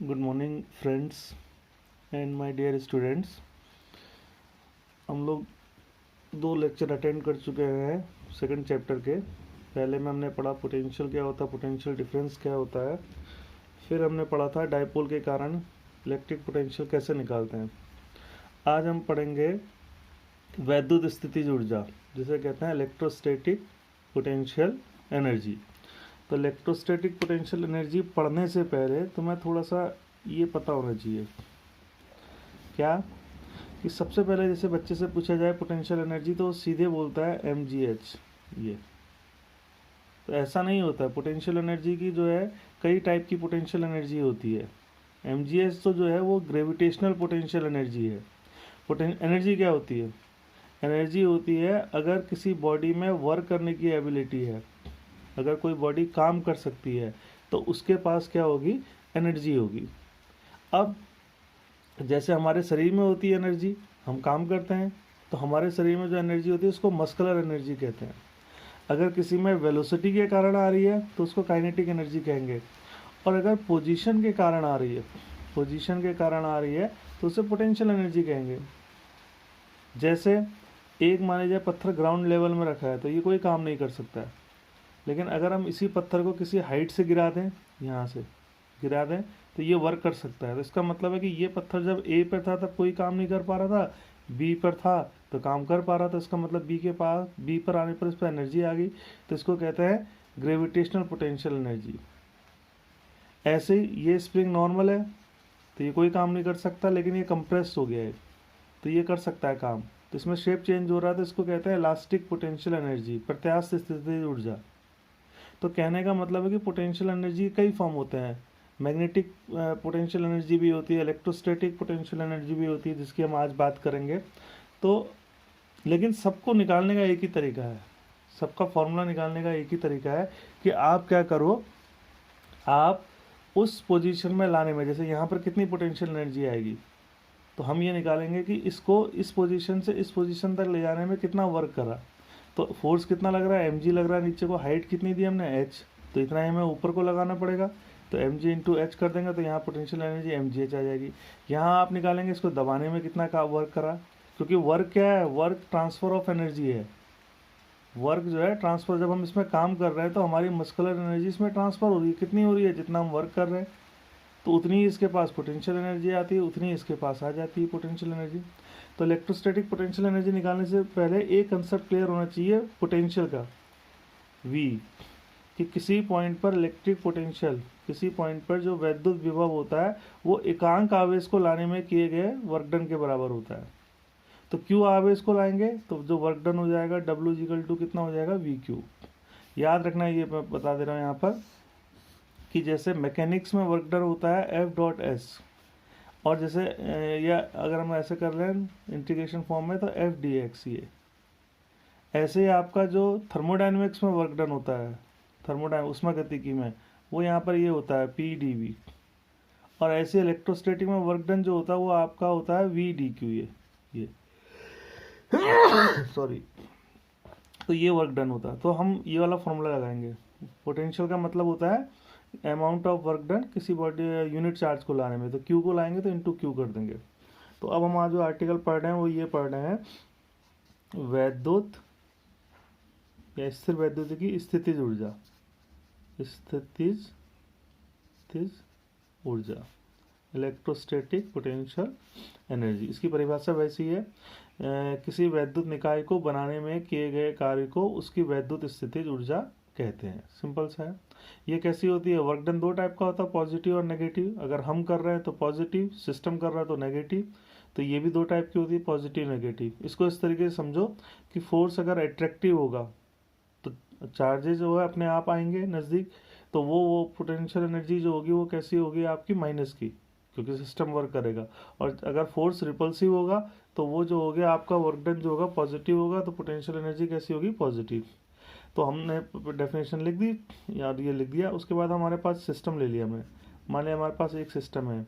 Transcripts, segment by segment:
Good morning friends and my dear students. हम लोग दो लेक्चर अटेंड कर चुके हैं सेकंड चैप्टर के। पहले में हमने पढ़ा पोटेंशियल क्या होता है, पोटेंशियल डिफरेंस क्या होता है। फिर हमने पढ़ा था डायपोल के कारण इलेक्ट्रिक पोटेंशियल कैसे निकालते हैं। आज हम पढ़ेंगे वैद्युत स्थितिज ऊर्जा, जिसे कहते हैं इलेक्ट्रोस्टैटिक पोटेंशियल एनर्जी। तो इलेक्ट्रोस्टैटिक पोटेंशियल एनर्जी पढ़ने से पहले तुम्हें थोड़ा सा ये पता होना चाहिए क्या कि सबसे पहले जैसे बच्चे से पूछा जाए पोटेंशियल एनर्जी तो सीधे बोलता है mgh। ये तो ऐसा नहीं होता है। पोटेंशियल एनर्जी की जो है कई टाइप की पोटेंशियल एनर्जी होती है। mgh तो जो है वो ग्रेविटेशनल पोटेंशियल एनर्जी है। एनर्जी क्या होती है? एनर्जी होती है अगर किसी बॉडी में वर्क करने की एबिलिटी है, अगर कोई बॉडी काम कर सकती है तो उसके पास क्या होगी? एनर्जी होगी। अब जैसे हमारे शरीर में होती है एनर्जी, हम काम करते हैं तो हमारे शरीर में जो एनर्जी होती है उसको मस्कुलर एनर्जी कहते हैं। अगर किसी में वेलोसिटी के कारण आ रही है तो उसको काइनेटिक एनर्जी कहेंगे, और अगर पोजीशन के कारण आ रही है, पोजीशन के कारण आ रही है तो उसे पोटेंशियल एनर्जी कहेंगे। जैसे एक मान लीजिए पत्थर ग्राउंड लेवल में रखा है तो ये कोई काम नहीं कर सकता है, लेकिन अगर हम इसी पत्थर को किसी हाइट से गिरा दें, यहाँ से गिरा दें तो ये वर्क कर सकता है। तो इसका मतलब है कि ये पत्थर जब ए पर था तब कोई काम नहीं कर पा रहा था, बी पर था तो काम कर पा रहा था। इसका मतलब बी के पास, बी पर आने पर इस पर एनर्जी आ गई, तो इसको कहते हैं ग्रेविटेशनल पोटेंशियल एनर्जी। ऐसे ही ये स्प्रिंग नॉर्मल है तो ये कोई काम नहीं कर सकता, लेकिन ये कंप्रेस हो गया है तो ये कर सकता है काम। तो इसमें शेप चेंज हो रहा है तो इसको कहते हैं इलास्टिक पोटेंशियल एनर्जी, प्रत्यास्थ स्थितिज ऊर्जा। तो कहने का मतलब है कि पोटेंशियल एनर्जी कई फॉर्म होते हैं। मैग्नेटिक पोटेंशियल एनर्जी भी होती है, इलेक्ट्रोस्टैटिक पोटेंशियल एनर्जी भी होती है, जिसकी हम आज बात करेंगे। तो लेकिन सबको निकालने का एक ही तरीका है, सबका फॉर्मूला निकालने का एक ही तरीका है कि आप क्या करो, आप उस पोजीशन में लाने में, जैसे यहाँ पर कितनी पोटेंशियल एनर्जी आएगी तो हम ये निकालेंगे कि इसको इस पोजीशन से इस पोजीशन तक ले जाने में कितना वर्क करा। तो फोर्स कितना लग रहा है? mg लग रहा है। नीचे को हाइट कितनी दी हमने? h, तो इतना ही हमें ऊपर को लगाना पड़ेगा। तो mg इंटू एच कर देंगे तो यहाँ पोटेंशियल एनर्जी mgh आ जाएगी। यहाँ आप निकालेंगे इसको दबाने में कितना का वर्क करा, क्योंकि वर्क क्या है? वर्क ट्रांसफर ऑफ एनर्जी है। वर्क जो है ट्रांसफर, जब हम इसमें काम कर रहे हैं तो हमारी मस्कुलर एनर्जी इसमें ट्रांसफर हो रही है। कितनी हो रही है? जितना हम वर्क कर रहे हैं तो उतनी ही इसके पास पोटेंशियल एनर्जी आती है, उतनी ही इसके पास आ जाती है पोटेंशियल एनर्जी। तो इलेक्ट्रोस्टैटिक पोटेंशियल एनर्जी निकालने से पहले एक कंसेप्ट क्लियर होना चाहिए पोटेंशियल का, V, कि किसी पॉइंट पर इलेक्ट्रिक पोटेंशियल, किसी पॉइंट पर जो वैद्युत विभव होता है वो एकांक आवेश को लाने में किए गए वर्क डन के बराबर होता है। तो Q आवेश को लाएंगे तो जो वर्क डन हो जाएगा W इक्वल टू कितना हो जाएगा? VQ। याद रखना, ये मैं बता दे रहा हूँ यहाँ पर कि जैसे मैकेनिक्स में वर्क डन होता है F डॉट S, और जैसे या अगर हम ऐसे कर रहे हैं इंटीग्रेशन फॉर्म में तो एफ डी एक्स। ये ऐसे ही आपका जो थर्मोडाइनमिक्स में वर्क डन होता है, उसमें गतिकी में, वो यहाँ पर ये होता है पी डी वी। और ऐसे इलेक्ट्रोस्टैटिक में वर्क डन जो होता है वो आपका होता है वी डी क्यू। ये सॉरी, तो ये वर्क डन होता है। तो हम ये वाला फॉर्मूला लगाएंगे। पोटेंशियल का मतलब होता है अमाउंट ऑफ वर्क डन किसी बॉडी यूनिट चार्ज को लाने में, तो Q को लाएंगे तो इंटू Q कर देंगे। तो अब हम आज जो आर्टिकल पढ़ रहे हैं वो ये पढ़ रहे हैं वैद्युत या स्थिर वैद्युत की स्थितिज ऊर्जा, स्थितिज ऊर्जा, इलेक्ट्रोस्टैटिक पोटेंशियल एनर्जी। इसकी परिभाषा वैसी है, किसी वैद्युत निकाय को बनाने में किए गए कार्य को उसकी वैद्युत स्थितिज ऊर्जा कहते हैं। सिंपल सा है। ये कैसी होती है? वर्क डन दो टाइप का होता है, पॉजिटिव और नेगेटिव। अगर हम कर रहे हैं तो पॉजिटिव, सिस्टम कर रहा है तो नेगेटिव। तो ये भी दो टाइप की होती है, पॉजिटिव नेगेटिव। इसको इस तरीके से समझो कि फोर्स अगर अट्रैक्टिव होगा तो चार्जेस जो है अपने आप आएंगे नज़दीक, तो वो पोटेंशियल एनर्जी जो होगी वो कैसी होगी? आपकी माइनस की, क्योंकि सिस्टम वर्क करेगा। और अगर फोर्स रिपल्सिव होगा तो वो जो हो गया आपका वर्क डन जो होगा पॉजिटिव होगा, तो पोटेंशियल एनर्जी कैसी होगी? पॉजिटिव। तो हमने डेफिनेशन लिख दी, यार ये लिख दिया। उसके बाद हमारे पास सिस्टम ले लिया हमने। मान लिया हमारे पास एक सिस्टम है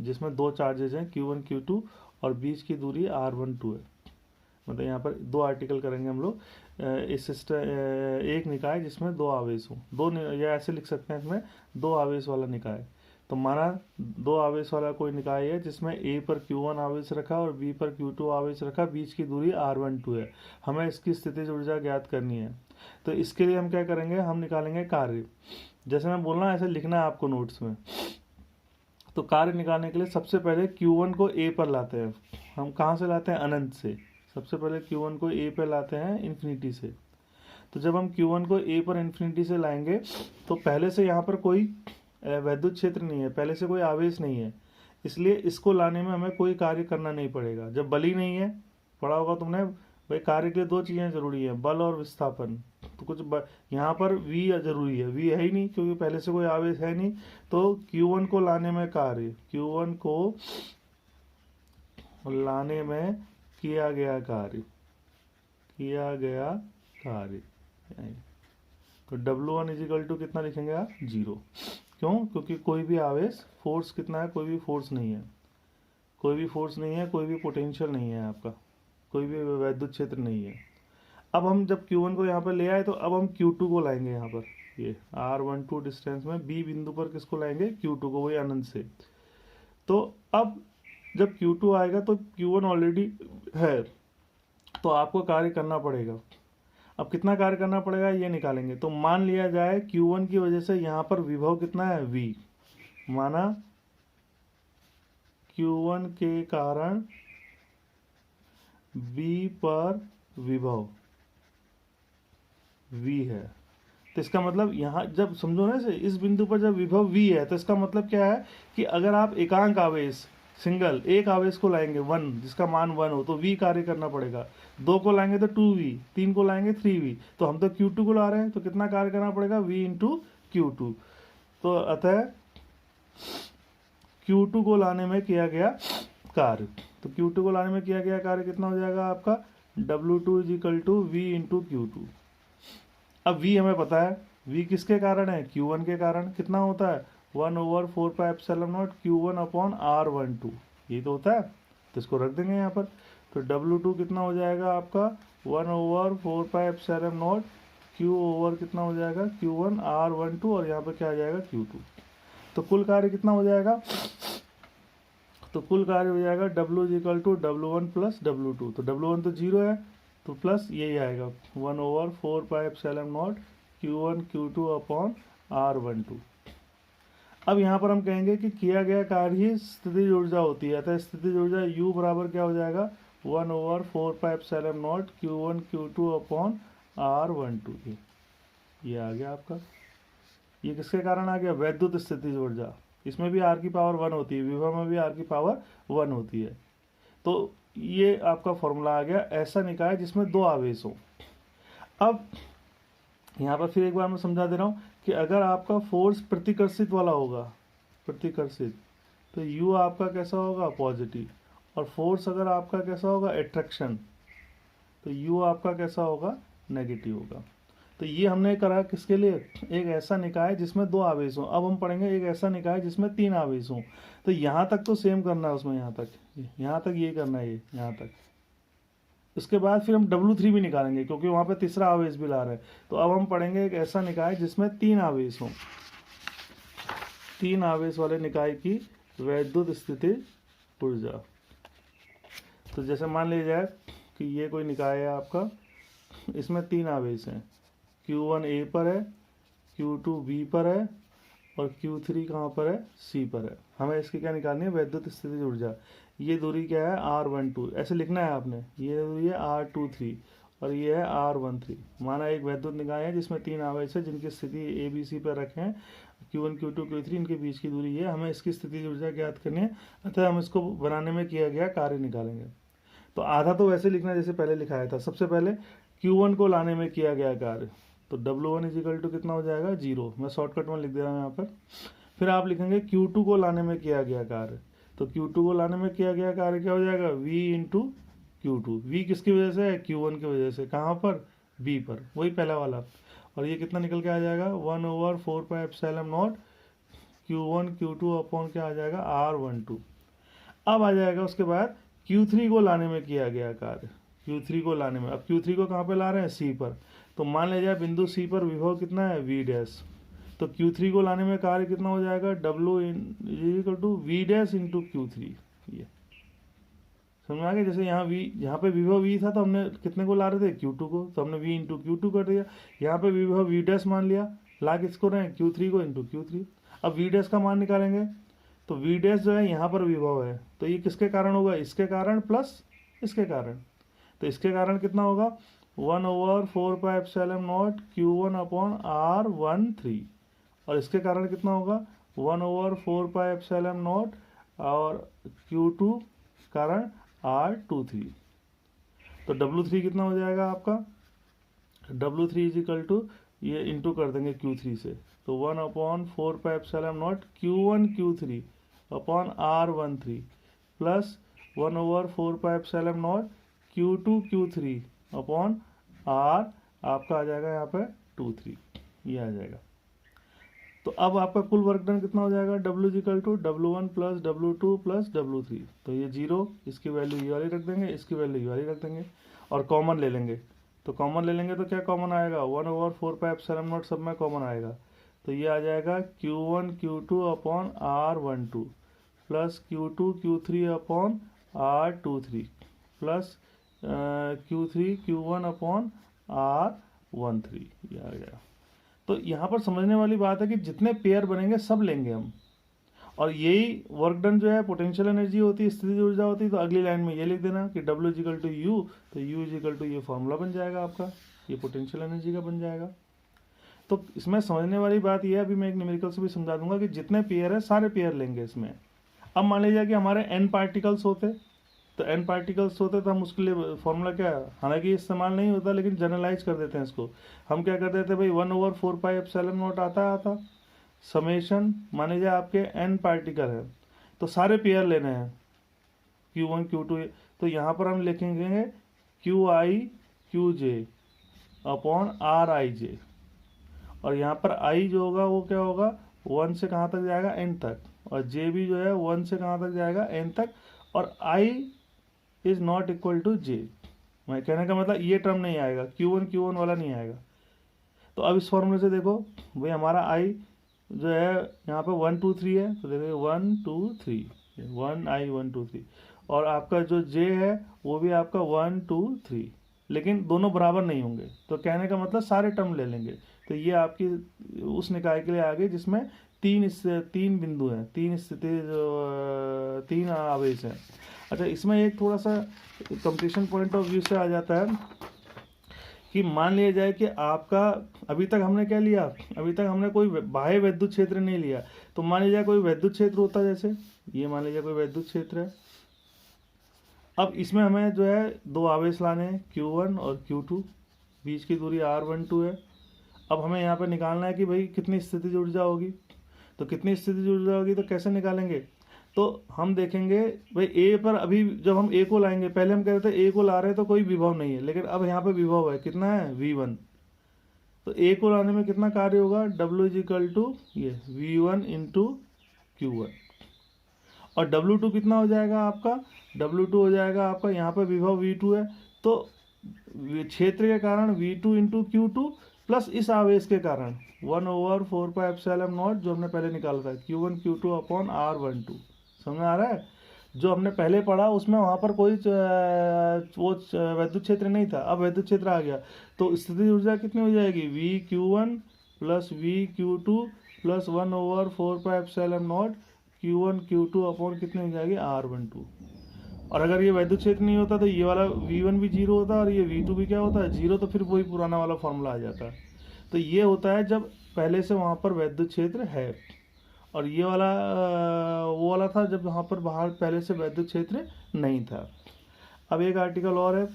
जिसमें दो चार्जेज हैं Q1 Q2 और बीच की दूरी R1 2 है। मतलब यहाँ पर दो आर्टिकल करेंगे हम लोग। इस सिस्टम एक निकाय जिसमें दो आवेश हों, या ऐसे लिख सकते हैं इसमें दो आवेश वाला निकाय। तो माना दो आवेश वाला कोई निकाय है जिसमें A पर Q1 आवेश रखा और B पर Q2 आवेश रखा, बीच की दूरी R12 है, हमें इसकी स्थितिज ऊर्जा ज्ञात करनी है। तो इसके लिए हम क्या करेंगे, हम निकालेंगे कार्य। जैसे मैं बोल रहा हूँ ऐसे लिखना है आपको नोट्स में। तो कार्य निकालने के लिए सबसे पहले Q1 को A पर लाते हैं। हम कहाँ से लाते हैं, अनंत से। सबसे पहले Q1 को A पर लाते हैं इन्फिनिटी से। तो जब हम Q1 को A पर इन्फिनिटी से लाएंगे तो पहले से यहाँ पर कोई वैद्युत क्षेत्र नहीं है, पहले से कोई आवेश नहीं है, इसलिए इसको लाने में हमें कोई कार्य करना नहीं पड़ेगा। जब बल ही नहीं है, पढ़ा होगा तुमने भाई, कार्य के लिए दो चीज़ें जरूरी है, बल और विस्थापन। तो कुछ यहाँ पर V जरूरी है, V है ही नहीं क्योंकि पहले से कोई आवेश है नहीं। तो Q1 को लाने में कार्य, Q1 को लाने में किया गया कार्य, तो W1 इजिकल टू कितना लिखेंगे आप, 0। क्यों, क्योंकि कोई भी आवेश, फोर्स कितना है, कोई भी फोर्स नहीं है, कोई भी फोर्स नहीं है, कोई भी पोटेंशियल नहीं है आपका, कोई भी वैद्युत क्षेत्र नहीं है। अब हम जब Q1 को यहाँ पर ले आए तो अब हम Q2 को लाएंगे यहाँ पर, ये R12 डिस्टेंस में B बिंदु पर किसको लाएंगे, Q2 को, वही अनंत से। तो अब जब Q2 आएगा तो Q1 ऑलरेडी है, तो आपको कार्य करना पड़ेगा। अब कितना कार्य करना पड़ेगा ये निकालेंगे। तो मान लिया जाए Q1 की वजह से यहाँ पर विभव कितना है, V। माना Q1 के कारण B पर विभव V है। तो इसका मतलब यहाँ जब समझो ना, इस बिंदु पर जब विभव V है तो इसका मतलब क्या है कि अगर आप एकांक आवेश, सिंगल एक आवेश को लाएंगे 1, जिसका मान 1 हो, तो V कार्य करना पड़ेगा। 2 को लाएंगे तो 2V, 3 को लाएंगे 3V। तो हम तो Q2 को ला रहे हैं, तो कितना कार्य करना पड़ेगा, V इंटू Q2। तो अतः Q2 को लाने में किया गया कार्य, तो Q2 को लाने में किया गया कार्य कितना हो जाएगा आपका, W2 is equal to V into Q2। अब V हमें पता है, V किसके कारण है, Q1 के कारण। कितना होता है, 1/4πε0 Q1 अपॉन R12, ये तो होता है। तो इसको रख देंगे यहाँ पर। तो W2 कितना हो जाएगा आपका, 1/4πε0 Q ओवर कितना हो जाएगा, Q1 R12, और यहाँ पर क्या आ जाएगा, Q2। तो कुल कार्य कितना हो जाएगा, तो कुल कार्य हो जाएगा W is equal to W1 plus W2। तो W1 तो 0 है, तो प्लस यही आएगा 1/4πε0 Q1 Q2 अपॉन R12। अब यहाँ पर हम कहेंगे कि किया गया कार्य ही स्थितिज ऊर्जा होती है, अतः स्थितिज ऊर्जा U बराबर क्या हो जाएगा, 1/4πε0 Q1 Q2 अपॉन R12। ये आ गया आपका। ये किसके कारण आ गया, वैद्युत स्थितिज ऊर्जा। इसमें भी R की पावर 1 होती है, विभव में भी R की पावर 1 होती है। तो ये आपका फॉर्मूला आ गया, ऐसा निकाय जिसमें दो आवेश हो। अब यहाँ पर फिर एक बार मैं समझा दे रहा हूँ कि अगर आपका फोर्स प्रतिकर्षित वाला होगा, प्रतिकर्षित, तो U आपका कैसा होगा, पॉजिटिव। और फोर्स अगर आपका कैसा होगा, अट्रैक्शन, तो U आपका कैसा होगा, नेगेटिव होगा। तो ये हमने करा किसके लिए, एक ऐसा निकाय जिसमें दो आवेश हों। अब हम पढ़ेंगे एक ऐसा निकाय जिसमें 3 आवेश हों। तो यहाँ तक तो सेम करना है उसमें, यहाँ तक ये करना है, ये यहाँ तक। उसके बाद फिर हम W3 भी निकालेंगे क्योंकि वहाँ पे तीसरा आवेश भी ला रहे हैं। तो अब हम पढ़ेंगे एक ऐसा निकाय जिसमें 3 आवेश हों। 3 आवेश वाले निकाय की वैद्युत स्थिति ऊर्जा। तो जैसे मान लिया जाए कि ये कोई निकाय है आपका, इसमें 3 आवेश हैं, Q1 A पर है, Q2 B पर है, और Q3 कहाँ पर है, C पर है। हमें इसकी क्या निकालनी है, वैद्युत स्थितिज ऊर्जा। ये दूरी क्या है, R12, ऐसे लिखना है आपने। ये दूरी है R23 और ये है R13। माना एक वैद्युत निकाय है जिसमें 3 आवेश है जिनकी स्थिति ABC पर रखें, Q1 Q2 Q3, इनके बीच की दूरी है। हमें इसकी स्थितिज ऊर्जा ज्ञात करनी है, अतः हम इसको बनाने में किया गया कार्य निकालेंगे। तो आधा तो वैसे लिखना जैसे पहले लिखाया था। सबसे पहले Q1 को लाने में किया गया कार्य, तो W1 इजिकल टू कितना हो जाएगा, 0। मैं शॉर्टकट में लिख दे रहा हूँ यहाँ पर। फिर आप लिखेंगे Q2 को लाने में किया गया कार्य, तो Q2 को लाने में किया गया कार्य क्या हो जाएगा, V इंटू Q2। V किसकी वजह से है, Q1 की वजह से। कहाँ पर, B पर, वही पहला वाला। और ये कितना निकल के आ जाएगा, 1/4πε0 Q1 Q2 अपॉन क्या आ जाएगा, R12। अब आ जाएगा उसके बाद Q3 को लाने में किया गया कार्य, Q3 को लाने में। अब Q3 को कहाँ पे ला रहे हैं, C पर। तो मान लिया जाए बिंदु C पर विभव कितना है, V डैश। तो Q3 को लाने में कार्य कितना हो जाएगा, W equal to V dash into Q3। ये समझ में आ गया। जैसे यहाँ पे विभव V था तो हमने कितने को ला रहे थे, Q2 को, तो हमने V इंटू Q2 कर दिया। यहाँ पे विभव V डैश मान लिया, ला किसको रहे हैं, Q3 को इंटू Q3। अब V डैश का मान निकालेंगे तो V डैश जो है यहाँ पर विभव है, तो ये किसके कारण होगा, इसके कारण प्लस इसके कारण। तो इसके कारण कितना होगा, 1/4πε0 Q1 अपॉन R13, और इसके कारण कितना होगा 1/4πε0 और Q2 कारण R23। तो W3 कितना हो जाएगा आपका, W3 इज इक्वल टू, ये इंटू कर देंगे Q3 से, तो 1/4πε0 Q1 Q3 upon R13 plus 1/4πε0 Q2 Q3 upon R आपका आ जाएगा यहाँ पे 23, ये आ जाएगा। तो अब आपका कुल वर्क डन कितना हो जाएगा, W equal to W1 plus W2 plus W3। तो ये 0, इसकी वैल्यू ये वाली रख देंगे, इसकी वैल्यू ये वाली रख देंगे, और कॉमन ले लेंगे। तो कॉमन ले लेंगे तो क्या कॉमन आएगा, 1/4πε0 सब में कॉमन आएगा, तो ये आ जाएगा Q1 Q2 upon R12 plus Q2 Q3 upon R23 plus Q3 Q1 upon R13, ये आ गया। तो यहाँ पर समझने वाली बात है कि जितने पेयर बनेंगे सब लेंगे हम, और यही वर्क डन जो है पोटेंशियल एनर्जी होती है, स्थितिज ऊर्जा होती है। तो अगली लाइन में ये लिख देना कि W इजिकल टू U, तो U इजिकल टू ये फॉर्मूला बन जाएगा आपका, ये पोटेंशियल एनर्जी का बन जाएगा। तो इसमें समझने वाली बात यह है, अभी मैं एक न्यूमेरिकल से भी समझा दूंगा कि जितने पेयर है सारे पेयर लेंगे इसमें। अब मान लीजिए कि हमारे n पार्टिकल्स होते, तो n पार्टिकल्स होते तो हम उसके लिए फॉर्मूला क्या है, हालांकि इस्तेमाल नहीं होता लेकिन जनरलाइज कर देते हैं इसको। हम क्या कर देते हैं भाई, 1/4πε0 आता समेशन, मान लीजिए आपके n पार्टिकल है तो सारे पेयर लेने हैं Q1 Q2, तो यहाँ पर हम लिखेंगे QI QJ अपॉन RIJ, और यहाँ पर I जो होगा वो क्या होगा, 1 से कहाँ तक जाएगा, n तक, और J भी जो है 1 से कहाँ तक जाएगा, n तक, और I is not equal to J। मैं कहने का मतलब ये टर्म नहीं आएगा, Q1 वाला नहीं आएगा। तो अब इस फॉर्मूले से देखो भाई, हमारा I जो है यहाँ पे 1 2 3 है, तो देखिए 1 2 3, 1 1 2 3, और आपका जो J है वो भी आपका 1 2 3, लेकिन दोनों बराबर नहीं होंगे। तो कहने का मतलब सारे टर्म ले लेंगे। तो ये आपकी उस निकाय के लिए आ गई जिसमें तीन बिंदु हैं, तीन स्थिति, तीन आवेश हैं। अच्छा, इसमें एक थोड़ा सा कंपटीशन पॉइंट ऑफ व्यू से आ जाता है कि मान लिया जाए कि आपका, अभी तक हमने क्या लिया, अभी तक हमने कोई बाह्य वैद्युत क्षेत्र नहीं लिया। तो मान लीजिए कोई वैद्युत क्षेत्र होता है, जैसे ये मान लीजिए कोई वैद्युत क्षेत्र है। अब इसमें हमें जो है दो आवेश लाने हैं, Q1 और Q2, बीच की दूरी R12 है। अब हमें यहाँ पर निकालना है कि भाई कितनी स्थितिज ऊर्जा होगी। तो कितनी स्थितिज ऊर्जा होगी तो कैसे निकालेंगे, तो हम देखेंगे भाई A पर, अभी जब हम A को लाएंगे, पहले हम कह रहे थे A को ला रहे हैं तो कोई विभव नहीं है, लेकिन अब यहाँ पे विभव है, कितना है, V1। तो A को लाने में कितना कार्य होगा, W इजिकल टू ये V1 इंटू Q1, और W2 कितना हो जाएगा आपका, W2 हो जाएगा आपका, यहाँ पे विभव V2 है, तो क्षेत्र के कारण V2 इंटू Q2 प्लस इस आवेश के कारण 1/4πε0 जो हमने पहले निकाला था, Q1 Q2 अपॉन R12। समझ में आ रहा है, जो हमने पहले पढ़ा उसमें वहाँ पर कोई वो वैद्युत क्षेत्र नहीं था, अब वैद्युत क्षेत्र आ गया। तो स्थितिज ऊर्जा कितनी हो जाएगी, VQ1 plus VQ2 plus 1/4πε0 Q1 Q2 upon कितनी हो जाएगी, R12। और अगर ये वैद्युत क्षेत्र नहीं होता तो ये वाला V1 भी 0 होता और ये V2 भी क्या होता है, 0, तो फिर वही पुराना वाला फॉर्मूला आ जाता है। तो ये होता है जब पहले से वहाँ पर वैद्युत क्षेत्र है, और ये वाला वो वाला था जब वहाँ पर बाहर पहले से वैद्युत क्षेत्र नहीं था। अब एक आर्टिकल और है,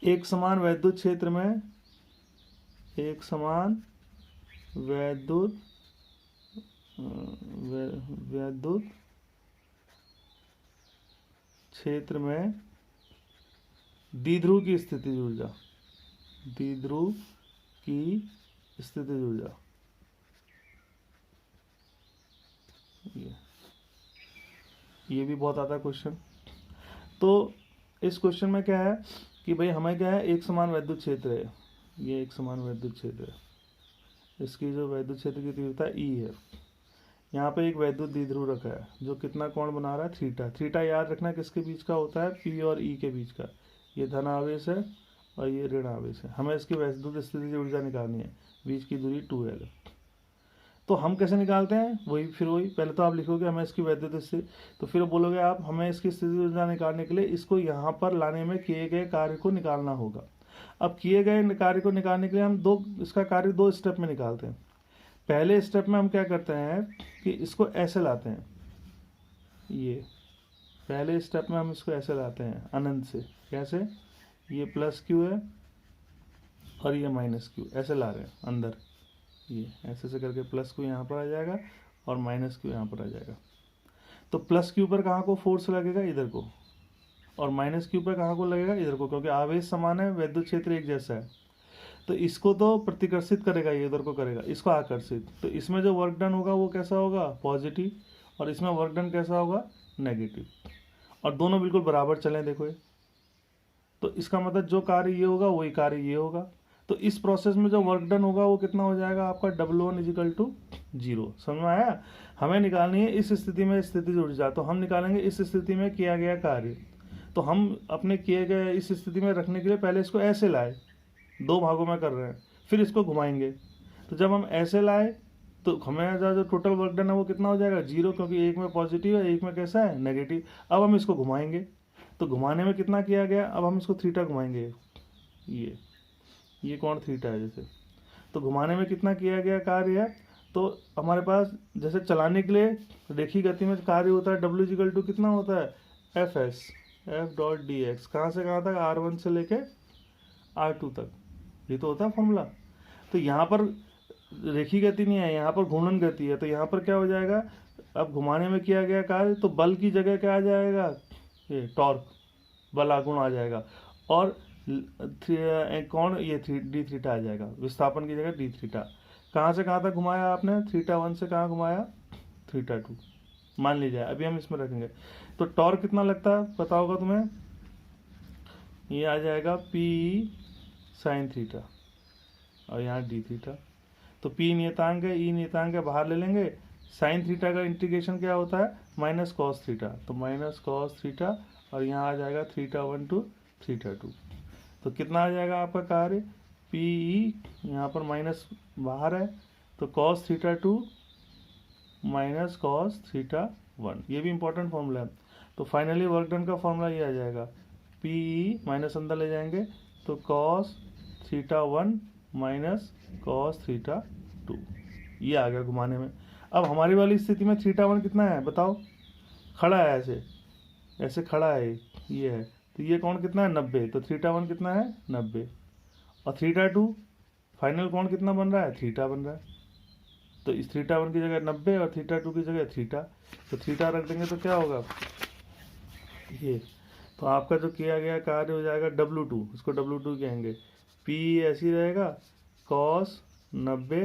एक समान वैद्युत क्षेत्र में, एक समान वैद्युत क्षेत्र में द्विध्रुव की स्थितिज ऊर्जा, द्विध्रुव की स्थितिज ऊर्जा, ये भी बहुत आता है क्वेश्चन। तो इस क्वेश्चन में क्या है कि भाई हमें क्या है, एक समान वैद्युत क्षेत्र है, ये एक समान वैद्युत क्षेत्र है, इसकी जो वैद्युत क्षेत्र की तीव्रता ई है। यहाँ पे एक वैद्युत द्विध्रुव रखा है जो कितना कोण बना रहा है, थीटा। थीटा याद रखना किसके बीच का होता है, पी और ई के बीच का। ये धन आवेश है और ये ऋण आवेश है। हमें इसकी वैद्युत स्थिति ऊर्जा निकालनी है, बीच की दूरी 2L है। तो हम कैसे निकालते हैं, वही पहले तो आप लिखोगे हमें इसकी वैद्युत स्थिति, तो फिर बोलोगे आप हमें इसकी स्थिति ऊर्जा निकालने के लिए इसको यहाँ पर लाने में किए गए कार्य को निकालना होगा। अब किए गए कार्य को निकालने के लिए हम इसका कार्य 2 स्टेप में निकालते हैं। पहले स्टेप में हम क्या करते हैं कि इसको ऐसे लाते हैं, ये पहले स्टेप में हम इसको ऐसे लाते हैं अनंत से। कैसे, ये प्लस क्यू है और ये माइनस क्यू, ऐसे ला रहे हैं अंदर, ये ऐसे से करके प्लस क्यू यहाँ पर आ जाएगा और माइनस क्यू यहाँ पर आ जाएगा। तो प्लस क्यू पर कहाँ को फोर्स लगेगा, इधर को, और माइनस क्यू पर कहाँ को लगेगा, इधर को, क्योंकि आवेश समान है, वैद्युत क्षेत्र एक जैसा है। तो इसको तो प्रतिकर्षित करेगा, ये इधर को करेगा, इसको आकर्षित। तो इसमें जो वर्क डन होगा वो कैसा होगा, पॉजिटिव, और इसमें वर्क डन कैसा होगा, नेगेटिव। और दोनों बिल्कुल बराबर चलें, देखो ये, तो इसका मतलब जो कार्य ये होगा वही कार्य ये होगा। तो इस प्रोसेस में जो वर्क डन होगा वो कितना हो जाएगा आपका, W1 = 0। समझ में आया। हमें निकालनी है इस स्थिति में स्थितिज ऊर्जा, तो हम निकालेंगे इस स्थिति में किया गया कार्य। तो हम अपने किए गए इस स्थिति में रखने के लिए पहले इसको ऐसे लाए, 2 भागों में कर रहे हैं, फिर इसको घुमाएंगे। तो जब हम ऐसे लाए तो हमें जो टोटल वर्क डन है वो कितना हो जाएगा, 0, क्योंकि एक में पॉजिटिव है, एक में कैसा है, नेगेटिव। अब हम इसको घुमाएंगे, तो घुमाने में कितना किया गया, अब हम इसको थीटा घुमाएंगे, ये कोण थीटा है जैसे, तो घुमाने में कितना किया गया कार्य है। तो हमारे पास जैसे चलाने के लिए रेखीय गति में कार्य होता है, W = कितना होता है, Fs, F.dx, कहाँ से कहाँ तक, R1 से लेके R2 तक, ये तो होता है फॉर्मूला। तो यहाँ पर रेखीय गति नहीं है, यहाँ पर घूर्णन गति है। तो यहाँ पर क्या हो जाएगा, अब घुमाने में किया गया कार्य, तो बल की जगह क्या आ जाएगा, ये टॉर्क, बल आगुण आ जाएगा, और कौन, ये डी थीटा आ जाएगा, विस्थापन की जगह डी थीटा। कहाँ से कहाँ तक घुमाया आपने, θ1 से कहाँ घुमाया, θ2 मान लीजिए। अभी हम इसमें रखेंगे तो टॉर्क कितना लगता है पता होगा तुम्हें, ये आ जाएगा P sin θ और यहाँ डी थीटा। तो P नियतांक है, E नियतांक है, बाहर ले लेंगे। sin θ का इंटीग्रेशन क्या होता है, -cos θ, तो -cos θ, और यहाँ आ जाएगा θ1 to θ2। तो कितना आ जाएगा आपका कार्य, PE, यहाँ पर माइनस बाहर है, तो cos θ2 -cos θ1, ये भी इंपॉर्टेंट फॉर्मूला है। तो फाइनली वर्क डन का फॉर्मूला ये आ जाएगा, PE माइनस अंदर ले जाएंगे तो cos θ1 -cos θ2, ये आ गया घुमाने में। अब हमारी वाली स्थिति में θ1 कितना है बताओ, खड़ा है, ऐसे खड़ा है, ये है, तो ये कोण कितना है, 90। तो θ1 कितना है, 90, और θ2 फाइनल कोण कितना बन रहा है, थीटा बन रहा है। तो इस θ1 की जगह 90 और θ2 की जगह थीटा, तो थीटा रख देंगे तो क्या होगा, ये। तो आपका जो किया गया कार्य हो जाएगा W2, इसको W2 कहेंगे। P ऐसी रहेगा, cos 90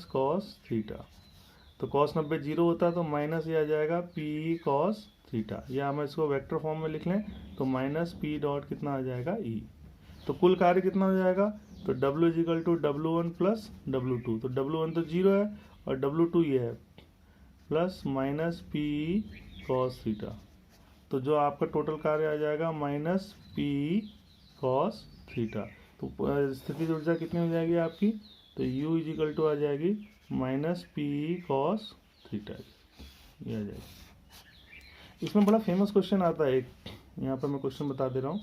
-cos θ, तो cos 90 0 होता है, तो माइनस ये आ जाएगा P cos θ, या हम इसको वेक्टर फॉर्म में लिख लें तो -P डॉट कितना आ जाएगा, E। तो कुल कार्य कितना हो जाएगा, तो W = W1 + W2, तो W1 तो 0 है और W2 ये है, प्लस -P cos θ। तो जो आपका टोटल कार्य आ जाएगा -P cos θ। तो स्थितिज ऊर्जा कितनी हो जाएगी आपकी, तो U = आ जाएगी -P cos θ, ये आ जाएगी। इसमें बड़ा फेमस क्वेश्चन आता है एक, यहाँ पर मैं क्वेश्चन बता दे रहा हूँ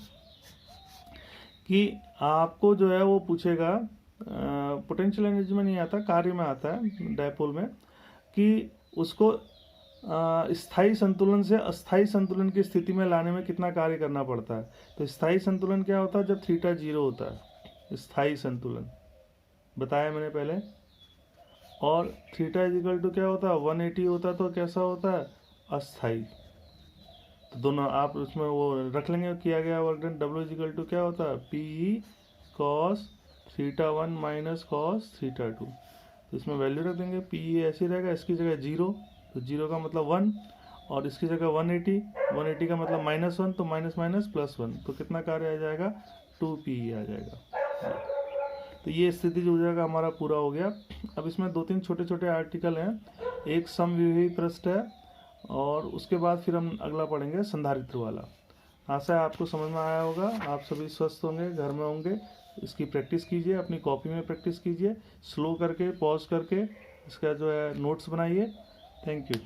कि आपको जो है वो पूछेगा, पोटेंशियल एनर्जी में नहीं आता, कार्य में आता है डायपोल में, कि उसको स्थायी संतुलन से अस्थायी संतुलन की स्थिति में लाने में कितना कार्य करना पड़ता है। तो स्थायी संतुलन क्या होता है, जब θ 0 होता है, स्थायी संतुलन बताया मैंने पहले। और θ = क्या होता है, 180 होता है, तो कैसा होता है, अस्थायी। तो दोनों आप उसमें वो रख लेंगे, किया गया वर्क डन। W = क्या होता है, PE cos θ1 -cos θ2, तो इसमें वैल्यू रख देंगे। PE ऐसी रहेगा, इसकी जगह 0, तो 0 का मतलब 1, और इसकी जगह 180, 180 का मतलब -1, तो माइनस +1, तो कितना कार्य आ जाएगा, 2PE आ जाएगा। तो ये स्थिति जो जाएगा हमारा पूरा हो गया। अब इसमें 2-3 छोटे छोटे आर्टिकल हैं, एक समविभेदी पृष्ठ है और उसके बाद फिर हम अगला पढ़ेंगे संधारित्र वाला। आशा है आपको समझ में आया होगा। आप सभी स्वस्थ होंगे, घर में होंगे। इसकी प्रैक्टिस कीजिए, अपनी कॉपी में प्रैक्टिस कीजिए, स्लो करके, पॉज करके इसका जो है नोट्स बनाइए। Thank you.